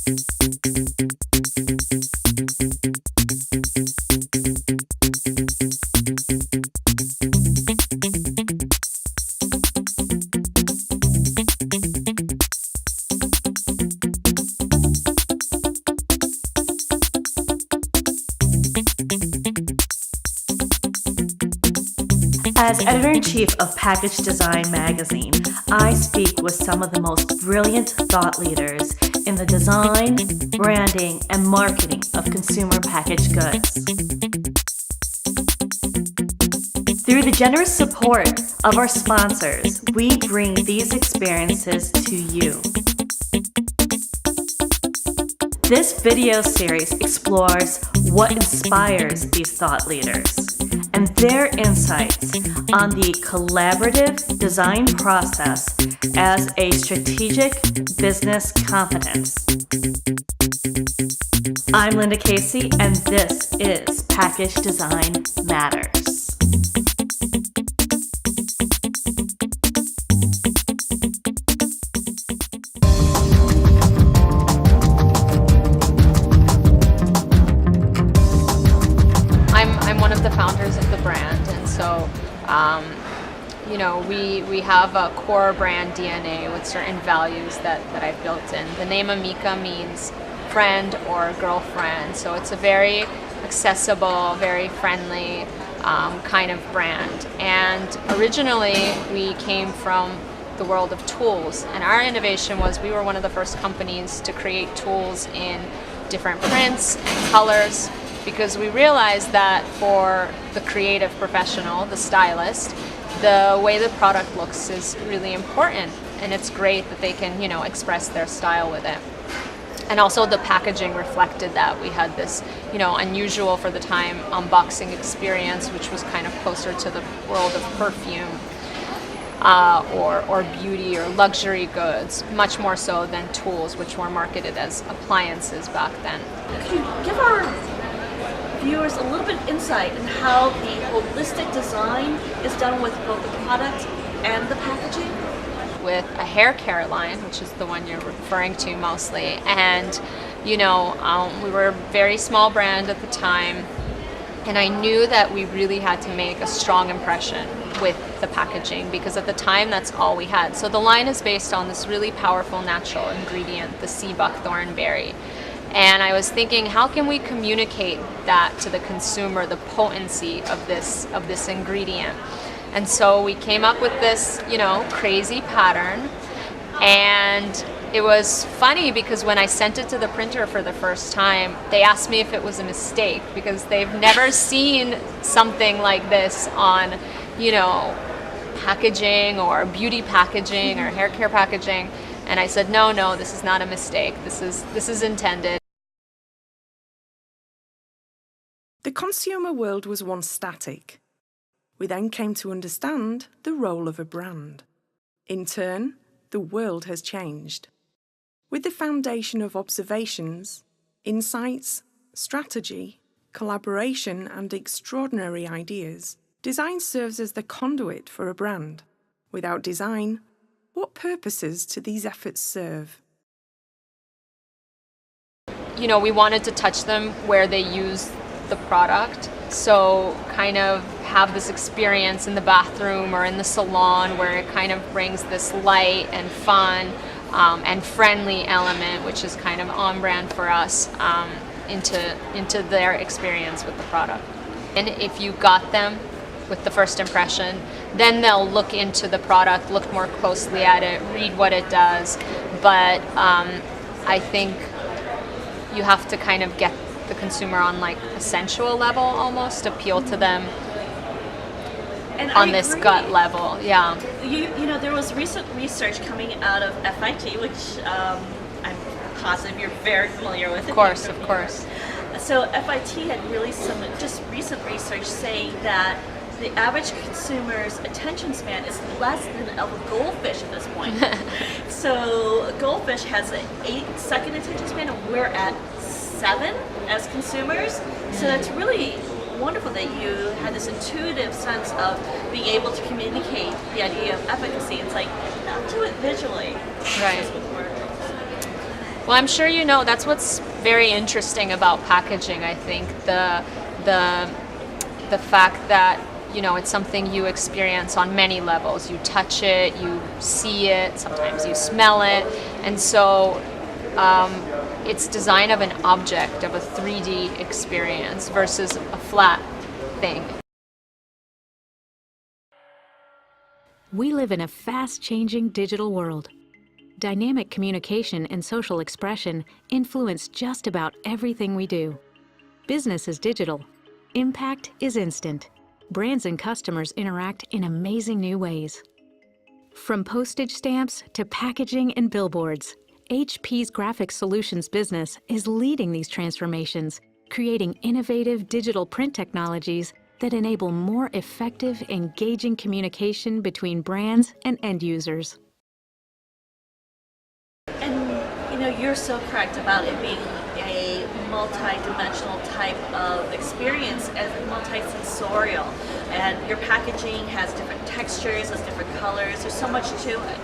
As editor-in-chief of Package Design magazine, I speak with some of the most brilliant thought leaders in the design, branding, and marketing of consumer packaged goods. Through the generous support of our sponsors, we bring these experiences to you. This video series explores what inspires these thought leaders and their insights on the collaborative design process as a strategic business competence. I'm Linda Casey, and this is Package Design Matters. I'm one of the founders of the brand, and so we have a core brand DNA with certain values that I've built in. The name Amika means friend or girlfriend, so it's a very accessible, very friendly kind of brand. And originally we came from the world of tools, and our innovation was we were one of the first companies to create tools in different prints and colors, because we realized that for the creative professional, the stylist, the way the product looks is really important, and it's great that they can, express their style with it. And also the packaging reflected that. We had this, unusual for the time unboxing experience, which was kind of closer to the world of perfume or beauty or luxury goods, much more so than tools, which were marketed as appliances back then. Could you give our viewers a little bit of insight in how the holistic design is done with both the product and the packaging? With a hair care line, which is the one you're referring to mostly, and we were a very small brand at the time, and I knew that we really had to make a strong impression with the packaging, because at the time that's all we had. So the line is based on this really powerful natural ingredient, the sea buckthorn berry. And I was thinking, how can we communicate that to the consumer, the potency of this ingredient? And so we came up with this, crazy pattern. And it was funny because when I sent it to the printer for the first time, they asked me if it was a mistake, because they've never seen something like this on, packaging or beauty packaging or hair care packaging. And I said, no, this is not a mistake. This is intended. The consumer world was once static. We then came to understand the role of a brand. In turn, the world has changed. With the foundation of observations, insights, strategy, collaboration, and extraordinary ideas, design serves as the conduit for a brand. Without design, what purposes do these efforts serve? We wanted to touch them where they use the product, so kind of have this experience in the bathroom or in the salon where it kind of brings this light and fun and friendly element, which is kind of on brand for us, into their experience with the product. And if you got them with the first impression, then they'll look into the product, look more closely at it, read what it does. But I think you have to kind of get the consumer on like a sensual level, almost appeal to them and on this gut level. Yeah. There was recent research coming out of FIT, which I'm positive you're very familiar with. Of course. So FIT had released some just recent research saying that the average consumer's attention span is less than of a goldfish at this point. So a goldfish has an 8-second attention span, and we're at 7 as consumers. So that's really wonderful that you had this intuitive sense of being able to communicate the idea of efficacy. It's like, not do it visually. Right. Well, I'm sure you know that's what's very interesting about packaging. I think the fact that it's something you experience on many levels. You touch it, you see it, sometimes you smell it, and so it's design of an object, of a 3D experience versus a flat thing. We live in a fast-changing digital world. Dynamic communication and social expression influence just about everything we do. Business is digital. Impact is instant. Brands and customers interact in amazing new ways. From postage stamps to packaging and billboards, HP's Graphic Solutions business is leading these transformations, creating innovative digital print technologies that enable more effective, engaging communication between brands and end users. And you're so correct about it being a multi-dimensional type of experience and multi-sensorial. And your packaging has different textures, has different colors. There's so much to it.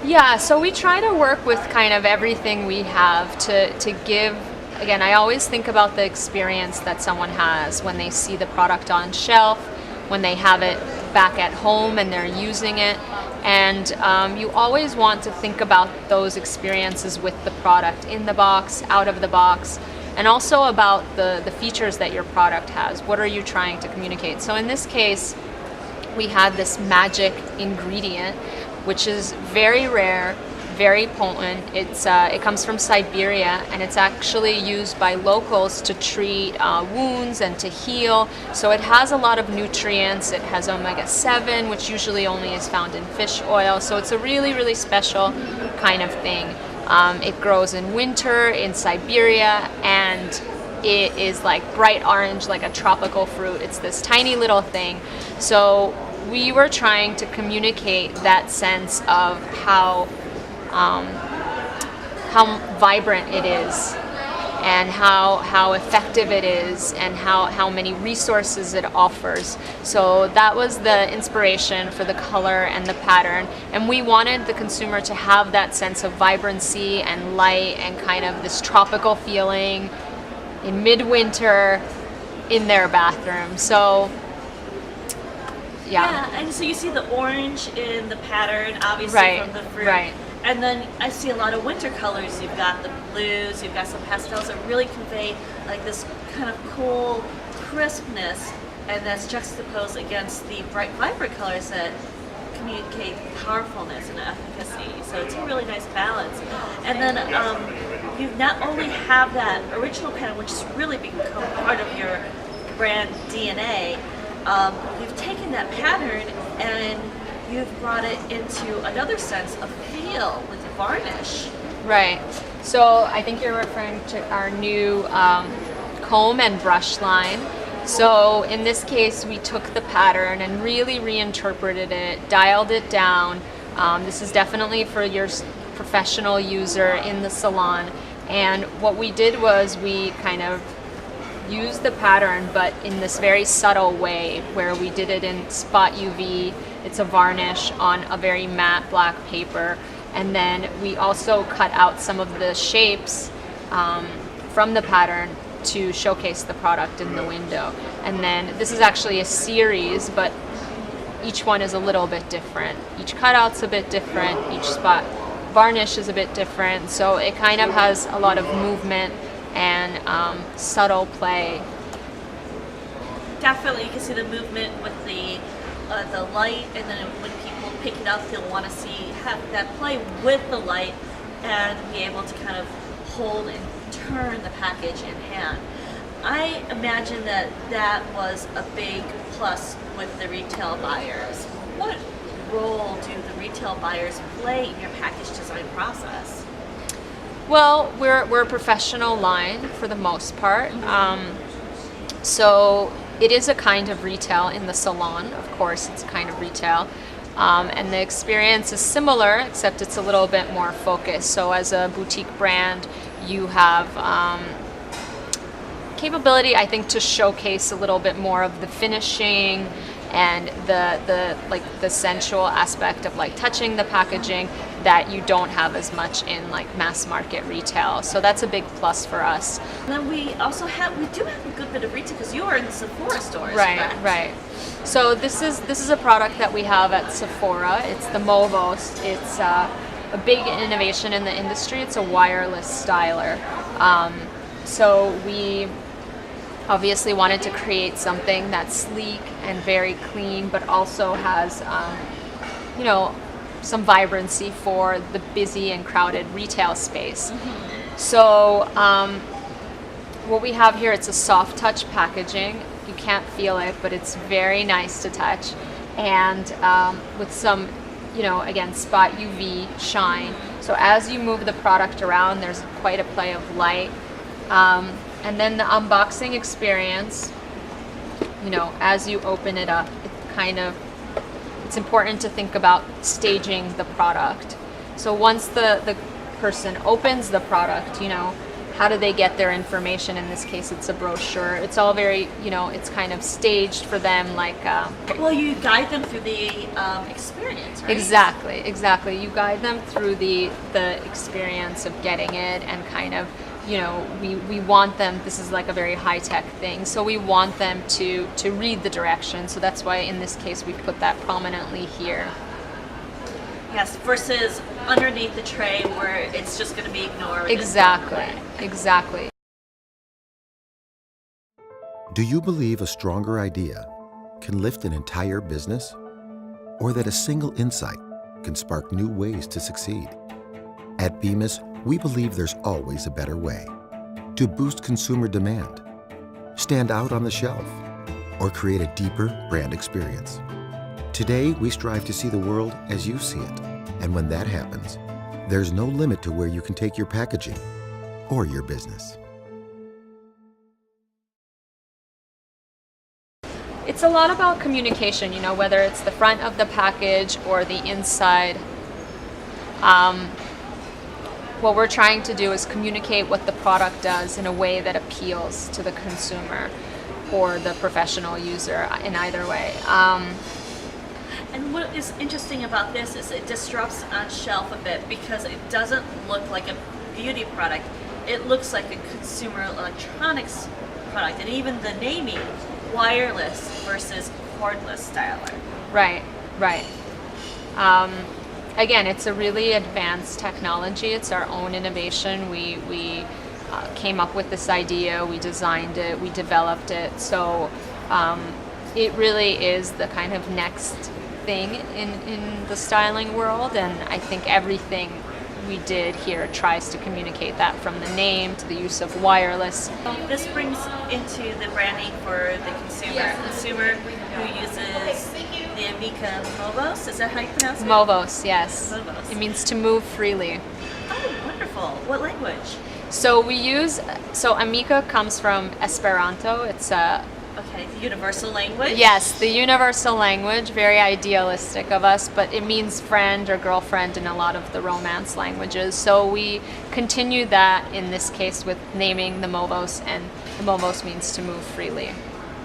Yeah, so we try to work with kind of everything we have to give. Again, I always think about the experience that someone has when they see the product on shelf, when they have it back at home and they're using it. And you always want to think about those experiences with the product in the box, out of the box, and also about the features that your product has. What are you trying to communicate? So in this case, we had this magic ingredient, which is very rare, very potent. It comes from Siberia, and it's actually used by locals to treat wounds and to heal. So it has a lot of nutrients. It has omega-7, which usually only is found in fish oil. So it's a really, really special kind of thing. It grows in winter in Siberia, and it is like bright orange, like a tropical fruit. It's this tiny little thing. So we were trying to communicate that sense of how vibrant it is, and how effective it is, and how many resources it offers. So that was the inspiration for the color and the pattern, and we wanted the consumer to have that sense of vibrancy and light and kind of this tropical feeling in midwinter in their bathroom. So yeah, and so you see the orange in the pattern, obviously, right, from the fruit. right. And then I see a lot of winter colors. You've got the blues, you've got some pastels that really convey like this kind of cool crispness, and that's juxtaposed against the bright, vibrant colors that communicate powerfulness and efficacy. So it's a really nice balance. And then you not only have that original pattern, which has really become part of your brand DNA, you've taken that pattern and you've brought it into another sense of feel with the varnish. Right. So I think you're referring to our new comb and brush line. So in this case, we took the pattern and really reinterpreted it, dialed it down. This is definitely for your professional user in the salon. And what we did was we kind of used the pattern, but in this very subtle way, where we did it in spot UV. It's a varnish on a very matte black paper. And then we also cut out some of the shapes from the pattern to showcase the product in the window. And then this is actually a series, but each one is a little bit different. Each cutout's a bit different, each spot varnish is a bit different, so it kind of has a lot of movement and subtle play. Definitely, you can see the movement with the light, and then when people pick it up, they'll want to have that play with the light and be able to kind of hold and turn the package in hand. I imagine that was a big plus with the retail buyers. What role do the retail buyers play in your package design process? Well, we're a professional line for the most part. So it is a kind of retail in the salon. Of course, it's a kind of retail. And the experience is similar, except it's a little bit more focused. So as a boutique brand, you have capability, I think, to showcase a little bit more of the finishing and the sensual aspect of like touching the packaging that you don't have as much in like mass market retail. So that's a big plus for us. And then we do have a good bit of retail because you are in the Sephora stores, Right, correct? right. So this is a product that we have at Sephora. It's the Movos. It's a big innovation in the industry. It's a wireless styler. So we obviously wanted to create something that's sleek and very clean, but also has, some vibrancy for the busy and crowded retail space. So what we have here, it's a soft touch packaging. You can't feel it, but it's very nice to touch. And with some, again, spot UV shine. So as you move the product around, there's quite a play of light. And then the unboxing experience, as you open it up, it's important to think about staging the product. So once the person opens the product, how do they get their information? In this case, it's a brochure. It's all very, it's kind of staged for them like... Well, you guide them through the experience, right? Exactly. You guide them through the experience of getting it, and kind of, we want them, this is like a very high-tech thing, so we want them to read the directions. So that's why in this case we put that prominently here. Yes, versus underneath the tray where it's just going to be ignored. Exactly. Do you believe a stronger idea can lift an entire business? Or that a single insight can spark new ways to succeed? At Bemis, we believe there's always a better way to boost consumer demand, stand out on the shelf, or create a deeper brand experience. Today, we strive to see the world as you see it. And when that happens, there's no limit to where you can take your packaging or your business. It's a lot about communication, whether it's the front of the package or the inside. What we're trying to do is communicate what the product does in a way that appeals to the consumer or the professional user in either way. And what is interesting about this is it disrupts on shelf a bit because it doesn't look like a beauty product. It looks like a consumer electronics product, and even the naming, wireless versus cordless styler. Right. Again, it's a really advanced technology. It's our own innovation. We came up with this idea, we designed it, we developed it. So it really is the kind of next thing in the styling world, and I think everything we did here tries to communicate that, from the name to the use of wireless. This brings into the branding for the consumer who uses the Amika Movos. Is that how you pronounce it? Movos, yes. Movos. It means to move freely. Oh, wonderful. What language? So Amika comes from Esperanto. It's Okay, the universal language? Yes, the universal language, very idealistic of us, but it means friend or girlfriend in a lot of the Romance languages. So we continue that in this case with naming the Movos, and the Movos means to move freely.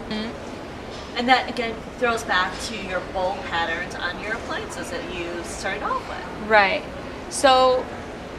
Mm-hmm. And that again throws back to your bowl patterns on your appliances that you started off with. Right. So,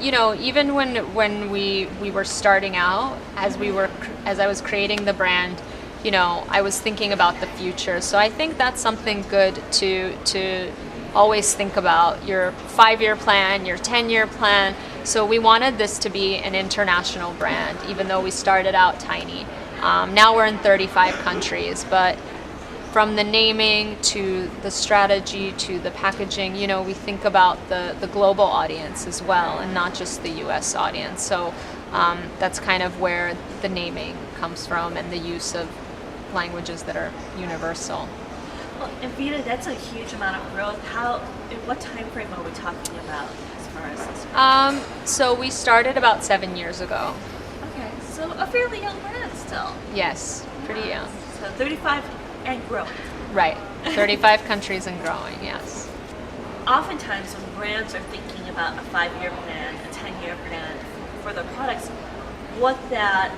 even when we were starting out, as I was creating the brand, I was thinking about the future. So I think that's something good to always think about, your 5-year plan, your 10-year plan. So we wanted this to be an international brand, even though we started out tiny. Now we're in 35 countries, but from the naming to the strategy to the packaging, we think about the global audience as well, and not just the US audience. So that's kind of where the naming comes from, and the use of languages that are universal. Well, and Vita, that's a huge amount of growth. In what time frame are we talking about as far as this? So we started about 7 years ago. Okay, so a fairly young brand still. Yes, pretty young. So 35 and growing. Right, 35 countries and growing, yes. Oftentimes when brands are thinking about a 5-year plan, a 10-year plan for their products, what that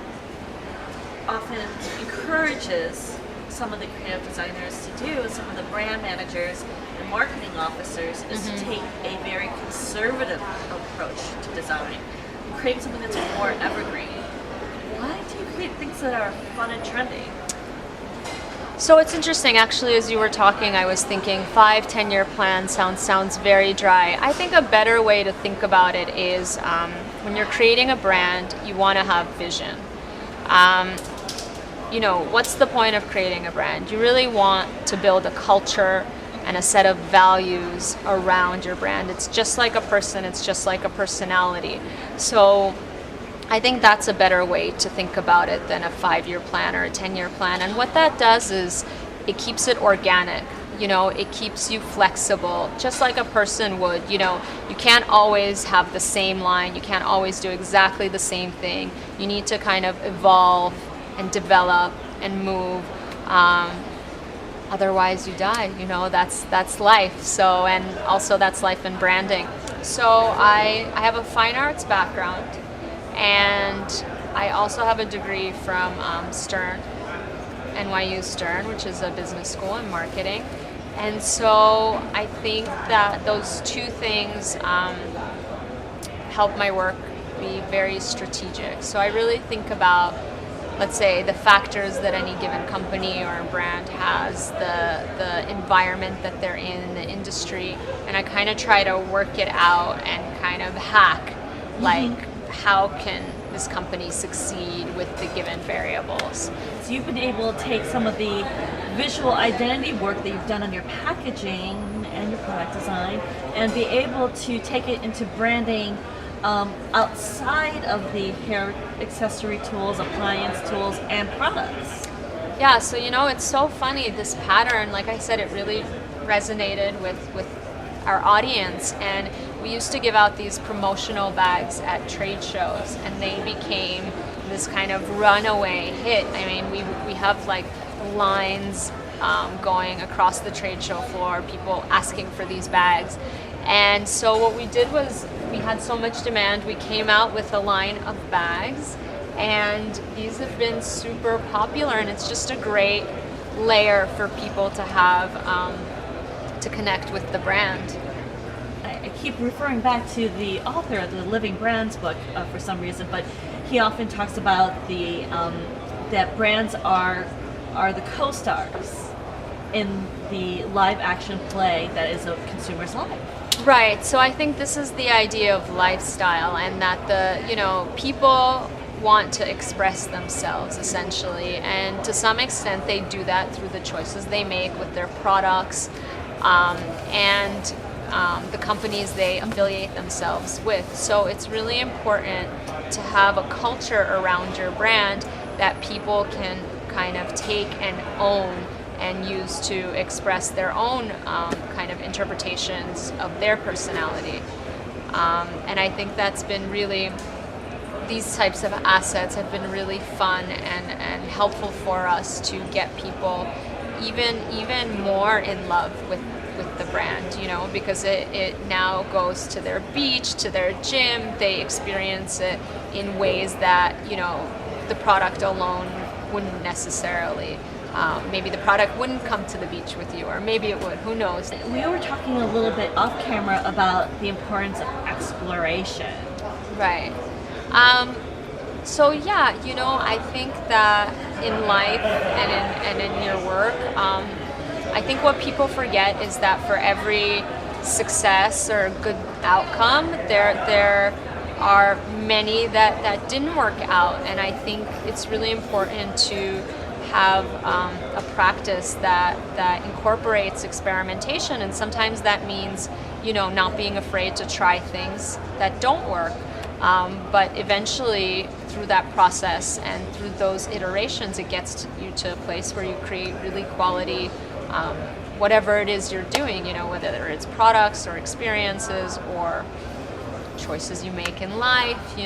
often encourages some of the creative designers to do, some of the brand managers and marketing officers is to take a very conservative approach to design, create something that's more evergreen. Why do you create things that are fun and trendy? So it's interesting, actually, as you were talking, I was thinking 5-10-year plan sounds very dry. I think a better way to think about it is when you're creating a brand, you want to have vision. What's the point of creating a brand? You really want to build a culture and a set of values around your brand. It's just like a person, it's just like a personality. So I think that's a better way to think about it than a 5-year plan or a 10-year plan. And what that does is it keeps it organic. It keeps you flexible, just like a person would. You can't always have the same line. You can't always do exactly the same thing. You need to kind of evolve and develop and move. Otherwise you die. That's life. So, and also that's life in branding. So I have a fine arts background. And I also have a degree from Stern, NYU Stern, which is a business school in marketing. And so I think that those two things help my work be very strategic. So I really think about, let's say, the factors that any given company or brand has, the environment that they're in, the industry, and I kind of try to work it out and kind of hack, how can this company succeed with the given variables. So you've been able to take some of the visual identity work that you've done on your packaging and your product design and be able to take it into branding outside of the hair accessory tools, appliance tools, and products. Yeah, so it's so funny, this pattern, like I said, it really resonated with our audience, and we used to give out these promotional bags at trade shows, and they became this kind of runaway hit. I mean, we have like lines going across the trade show floor, people asking for these bags. And so what we did was, we had so much demand, we came out with a line of bags, and these have been super popular, and it's just a great layer for people to have to connect with the brand. I keep referring back to the author of the Living Brands book for some reason, but he often talks about that brands are the co-stars in the live action play that is a consumer's life. Right. So I think this is the idea of lifestyle, and that people want to express themselves essentially, and to some extent they do that through the choices they make with their products and the companies they affiliate themselves with. So it's really important to have a culture around your brand that people can kind of take and own and use to express their own kind of interpretations of their personality. And I think that's been really, these types of assets have been really fun and helpful for us to get people even more in love with the brand, because it now goes to their beach, to their gym. They experience it in ways that, the product alone wouldn't necessarily. Maybe the product wouldn't come to the beach with you, or maybe it would, who knows. We were talking a little bit off camera about the importance of exploration. Right. So yeah, I think that in life and in your work, I think what people forget is that for every success or good outcome, there are many that didn't work out, and I think it's really important to have a practice that incorporates experimentation, and sometimes that means not being afraid to try things that don't work, but eventually through that process and through those iterations, it gets you to a place where you create really quality whatever it is you're doing, whether it's products or experiences or choices you make in life.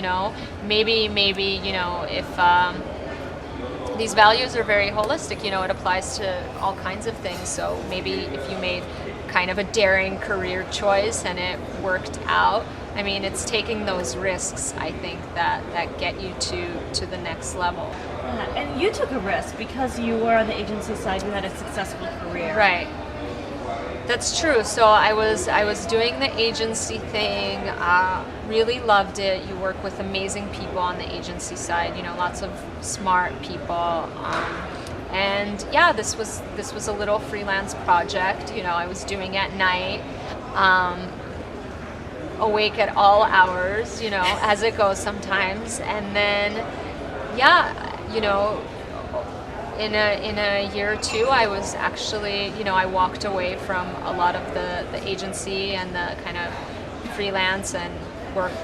Maybe if these values are very holistic, it applies to all kinds of things. So maybe if you made kind of a daring career choice and it worked out, I mean, it's taking those risks, I think, that get you to the next level. And you took a risk because you were on the agency side, you had a successful career. Right. That's true. So I was doing the agency thing. Really loved it. You work with amazing people on the agency side. You know, lots of smart people. And yeah, this was a little freelance project. You know, I was doing at night, awake at all hours. You know, as it goes sometimes. And then, yeah, you know, in a year or two, I was actually, you know, I walked away from a lot of the agency and the kind of freelance and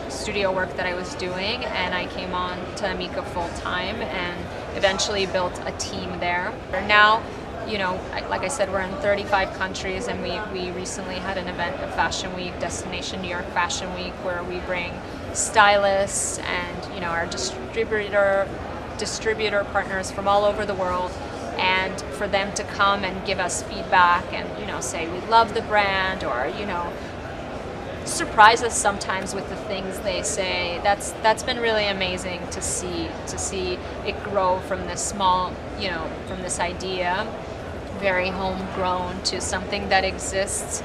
studio work that I was doing, and I came on to Amika full time and eventually built a team there. Now, you know, like I said, we're in 35 countries, and we recently had an event at Fashion Week, Destination New York Fashion Week, where we bring stylists and, you know, our distributor partners from all over the world, and for them to come and give us feedback and, you know, say we love the brand, or, you know, surprise us sometimes with the things they say. That's been really amazing to see it grow from this small, you know, from this idea, very homegrown, to something that exists,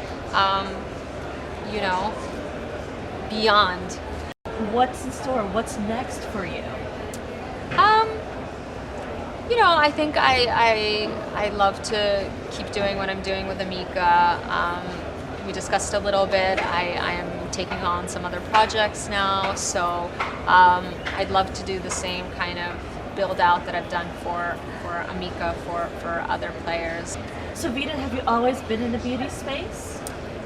you know, beyond. What's in store? What's next for you? You know, I think I love to keep doing what I'm doing with Amika. We discussed a little bit. I am taking on some other projects now, so I'd love to do the same kind of build out that I've done for Amika for other players. So Vita, have you always been in the beauty space?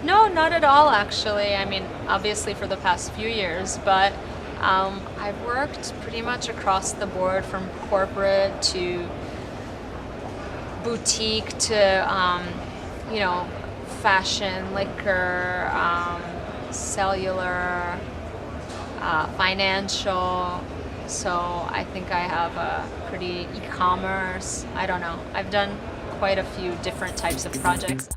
No, not at all, actually. I mean, obviously for the past few years, but I've worked pretty much across the board, from corporate to boutique to, you know, fashion, liquor, cellular, financial. So I think I have a pretty e-commerce. I don't know. I've done quite a few different types of projects.